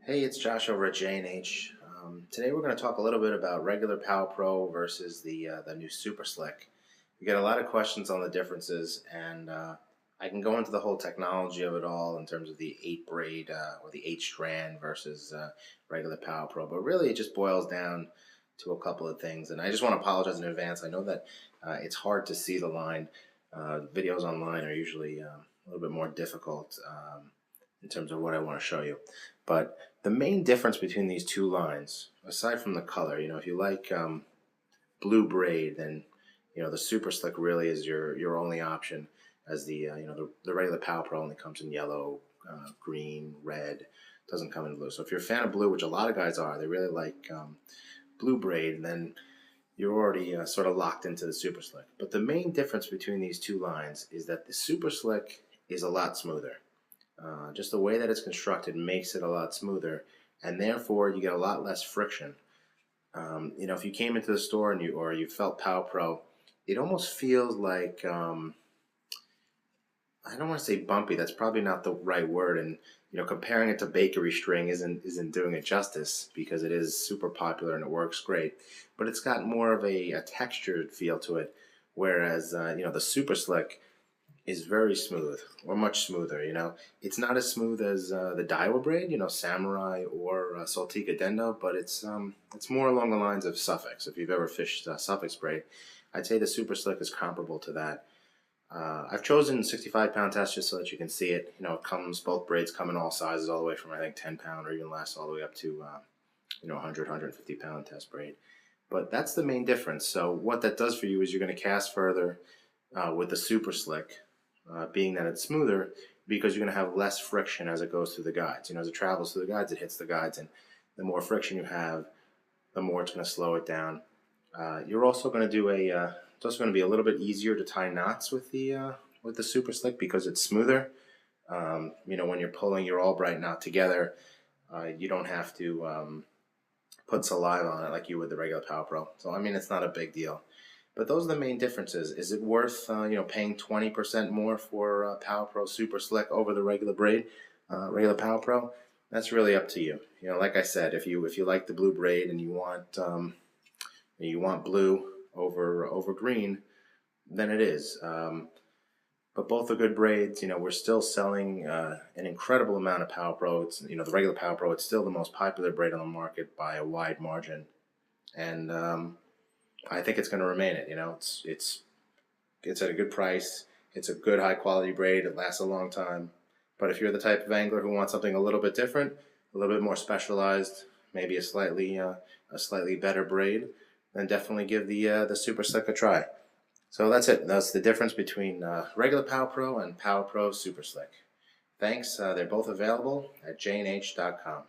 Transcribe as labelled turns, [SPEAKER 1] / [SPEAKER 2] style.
[SPEAKER 1] Hey, it's Josh over at J&H. Today we're going to talk a little bit about regular Power Pro versus the new Super Slick. We get a lot of questions on the differences, and I can go into the whole technology of it all in terms of the 8 braid or the 8 strand versus regular Power Pro. But really, it just boils down to a couple of things. And I just want to apologize in advance. I know that it's hard to see the line. Videos online are usually a little bit more difficult in terms of what I want to show you. But the main difference between these two lines, aside from the color, if you like blue braid, then the Super Slick really is your only option, as the regular Power Pro only comes in yellow, green, red, doesn't come in blue. So if you're a fan of blue, which a lot of guys are, they really like blue braid, then you're already sort of locked into the Super Slick. But the main difference between these two lines is that the Super Slick is a lot smoother. Just the way that it's constructed makes it a lot smoother, and therefore you get a lot less friction. If you came into the store and you felt Power Pro, it almost feels like I don't want to say bumpy. That's probably not the right word. And comparing it to bakery string isn't doing it justice, because it is super popular and it works great. But it's got more of a textured feel to it, whereas the Super Slick is very smooth, or much smoother. It's not as smooth as the Daiwa braid, Samurai or Saltika Dendo, but it's more along the lines of Suffolk. If you've ever fished Suffolk braid, I'd say the Super Slick is comparable to that. I've chosen 65-pound test just so that you can see it. Both braids come in all sizes, all the way from I think 10-pound or even less, all the way up to 100, 150-pound test braid. But that's the main difference. So what that does for you is you're going to cast further with the Super Slick. Being that it's smoother, because you're going to have less friction as it goes through the guides. As it travels through the guides, it hits the guides, and the more friction you have, the more it's going to slow it down. You're also going to do it's also going to be a little bit easier to tie knots with the Super Slick, because it's smoother. When you're pulling your Albright knot together, you don't have to put saliva on it like you would the regular Power Pro. So it's not a big deal. But those are the main differences. Is it worth paying 20% more for Power Pro Super Slick over the regular braid, regular Power Pro? That's really up to you. Like I said, if you like the blue braid and you want blue over green, then it is. But both are good braids. We're still selling an incredible amount of Power Pro. It's the regular Power Pro. It's still the most popular braid on the market by a wide margin, and I think it's going to remain it. It's at a good price. It's a good high quality braid. It lasts a long time. But if you're the type of angler who wants something a little bit different, a little bit more specialized, maybe a slightly better braid, then definitely give the Super Slick a try. So that's it. That's the difference between regular Power Pro and Power Pro Super Slick. Thanks. They're both available at jnh.com.